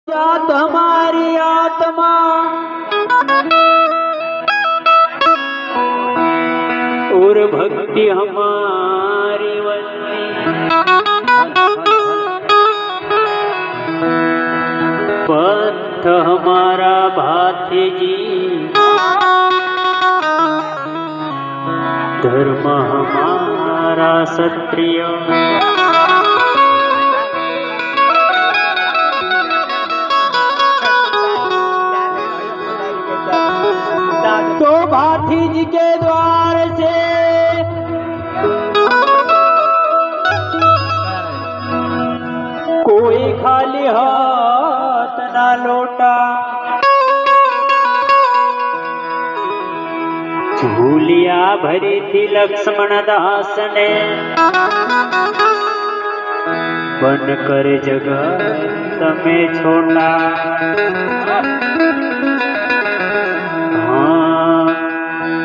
साथ हमारी आत्मा और भक्ति हमारी वस्ती, पंथ हमारा भाती जी, धर्म हमारा क्षत्रिय। तो भाती जी के द्वार से कोई खाली हाथ ना लौटा, झूलिया भरी थी लक्ष्मण दास ने, बनकर जगत में छोटा।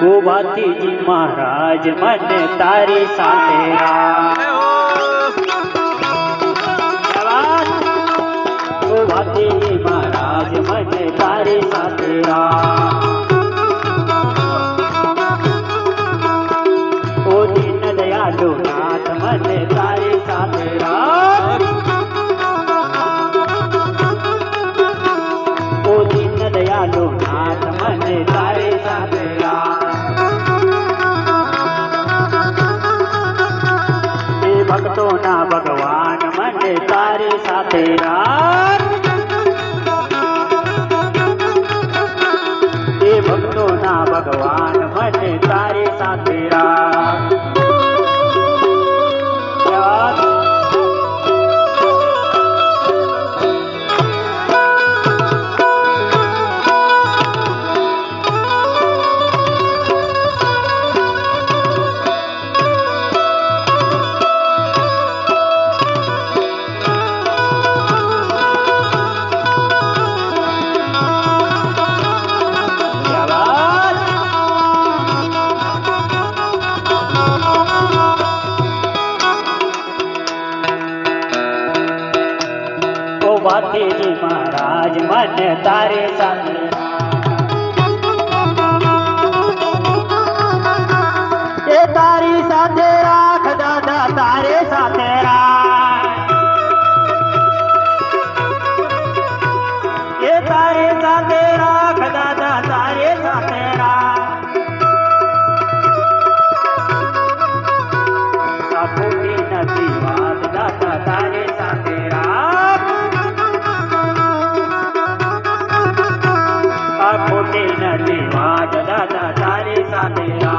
ओ भाती जी महाराज मन तारी सातेरा, ओ भाती जी महाराज मन तारी सातेरा। ओ दीन दयालु नाथ मन तारी सातेरा, ओ दीन दयालु नाथ मन तारी सातेरा। भक्तों ना भगवान मन तारे सातेरा, ये भक्तों ना भगवान मन तारे सातेरा। भाती जी महाराज मन तारे सातेरा, ये तारी सातेरा दादा तारे सातेरा, ये तारे सातेरा दादा तारे सातेरा। सापुरी नदी वाद दादा तारे सातेरा, खोटे नदी वाद दादा तारे सातेरा,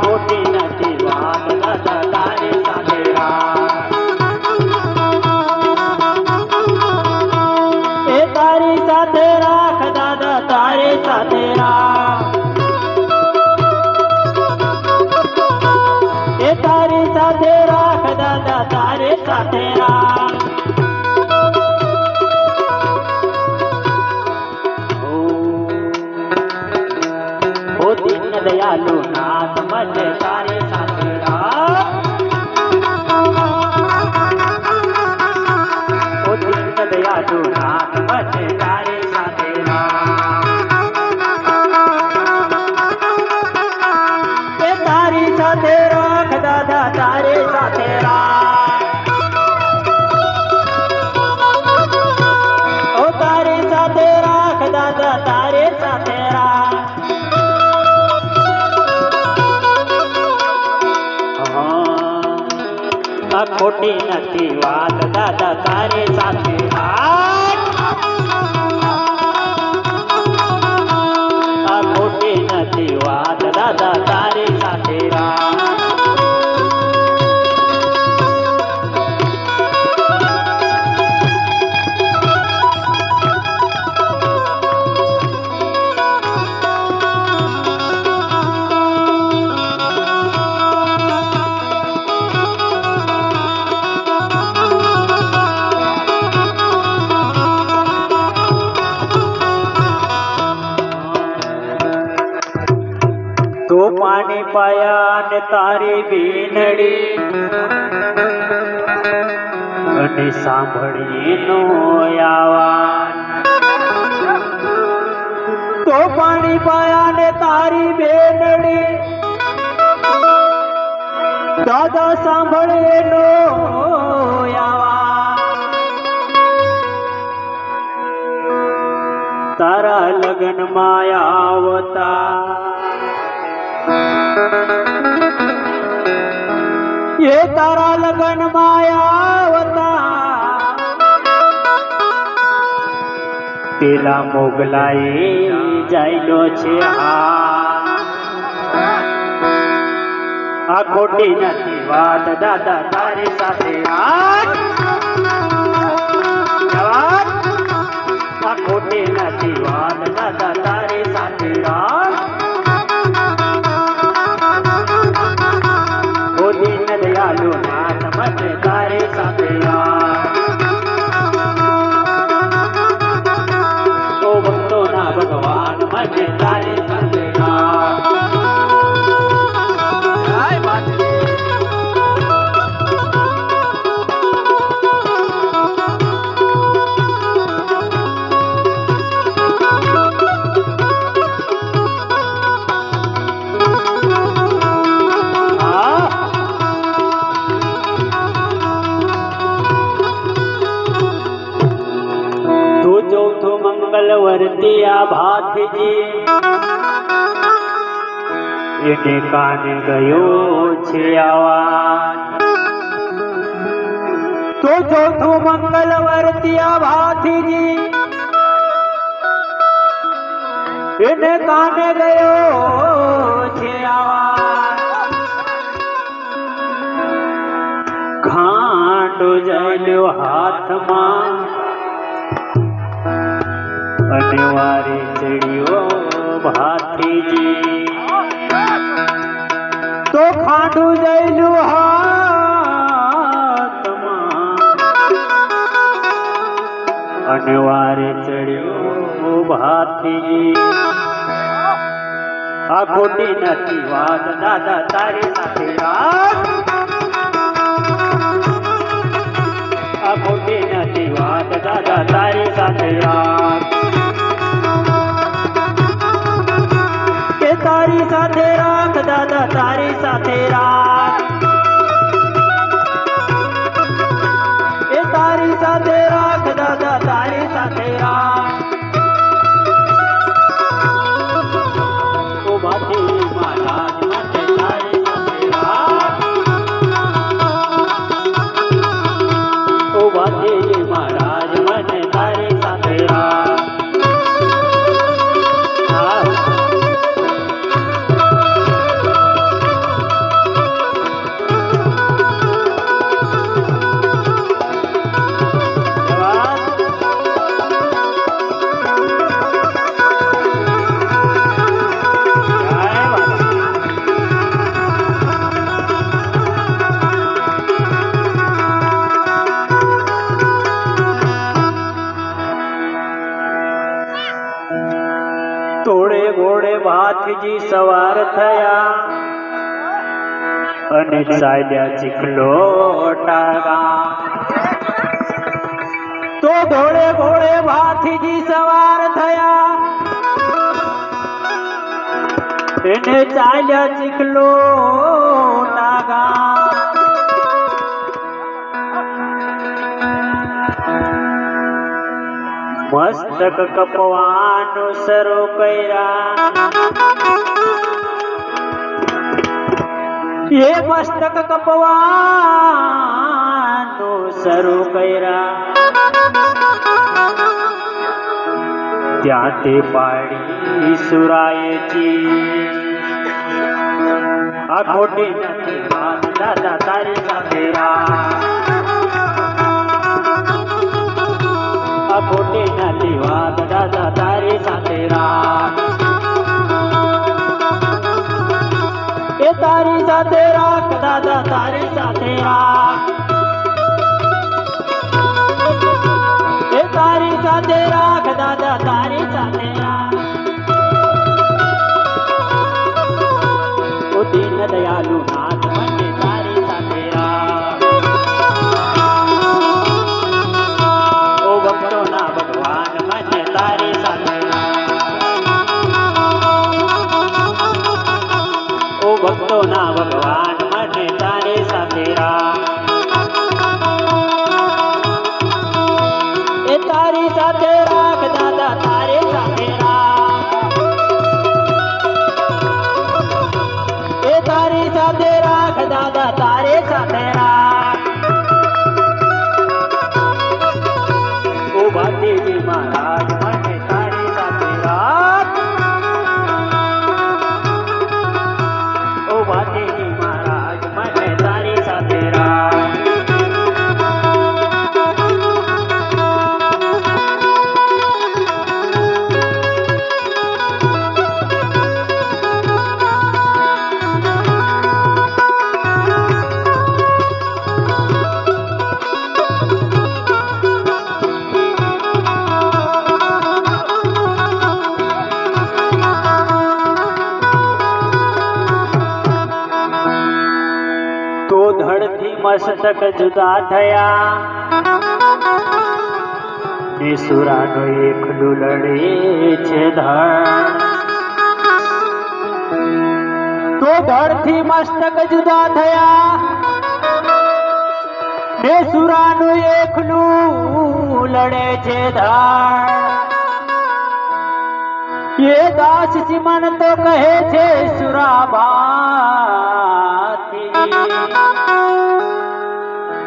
खोटे नदी वाद दादा तारे सातेरा। ए तारी सातेरा दादा तारे सातेरा, ए तारी सातेरा दादा तारे सातेरा। दीन दयालु नाथ मन तारे सातेरा, ओ दीन दयालु नाथ मन तारे सातेरा। ए तारी सातेरा दादा तारे सातेरा, ओ तारे सातेरा दादा तारे सातेरा। खोटी नती वाद दादा तारे सातेरा, खोटी नती वाद दादा तारे सातेरा। तो पानी पाया ने तारी बीनड़ी, અને સાંભળીએ નો આવાજ તો પાણી પાયા ને તારી બેનડી દાદા સાંભળે નો આવાજ તારા લગન માં આવતા એ તારા લગન માં આવતા પેલા મોગલાએ જાયલો છે આ ખોટી નથી વાત દાદા તારી સાથે આ ખોટી નથી વાત દાદા તારી સાથે દયાલુ નાથ મને તારી સાથે તો ભક્તો ના ભગવાન મને તારી સાથે ચોથો મંગલવર્તી આ ભાથજી એને કાને ગયો છે આવાજ તો ચોથો મંગલવર્તી આ ભાથજી એને કાને ગયો છે આવાજ ખાંડો જલ્યો હાથમાં અને વારી ચડ્યો ભાથીજી તો ખાંડું જઈલું હાથમાં અને વારી ચડ્યો ભાથીજી આ ખોટી નથી વાત દાદા તારી સાથે આ ખોટી નથી વાત દાદા તારી સાથે તારી સાથે રાખ દાદા તારી સાથે રાખ એ તારી સાથે રાખ દાદા તારી સાથે રાખ ઓ બાથી મહારાજ મને તારી સાથે રાખ ઓ બાથી મહારાજ મને તારી સાથે રાખ થોડે ઘોડે ભાથજી સવાર થયા અને ચાલ્યા ચીખલો ટાગા તો ઘોડે ઘોડે ભાથજી સવાર થયા એને ચાલ્યા ચીખલો ટાગા મસ્તક કપવાનું શરૂ કર્યા એ મસ્તક કપવાનું શરૂ કર્યા ત્યાંથી પાડી સુરાયજી આ ખોટી નથી વાત દાદા તારી સાથે આ ખોટી નથી વાત દાદા તારી સાથે એ તારી સાથે રાખ દાદા તારી સાથે એ તારી સાથે રાખ દાદા તારી સાથે ઓ દીન દયાલુ નાથ મને તારી સાથે મસ્તક જુદા થયા બેસુરાનો એકલું લડે છે ધણ તો ધડથી મસ્તક જુદા થયા બેસુરાનું એકલું લડે છે ધણ એ દાસ સિમન તો કહે છે સુરાબાથી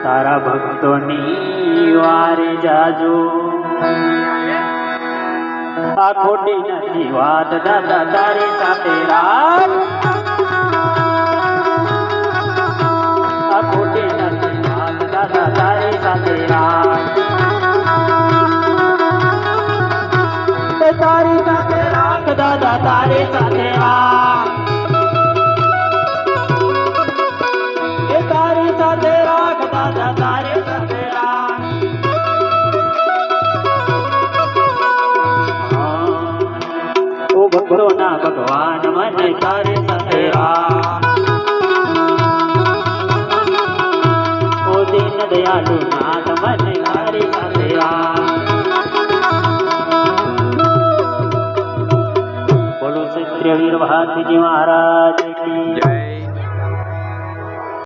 તારા ભક્તોની વારે જાજો આ ખોટી નથી વાત દાદા તારી સાથે રાત આ ખોટી નથી વાત દાદા તારી સાથે રાત તારી સાથે રાત દાદા તારી સાથે રાત તારી સાથે રાખ દાદા તારી સાથે રાખ ઓ ભક્તોના ભગવાન મને તારી સાથે રાખ ઓ દીન દયાળુ નાથ મને તારી સાથે રાખ બોલો ક્ષત્રિય વીર ભારતીજી મહારાજ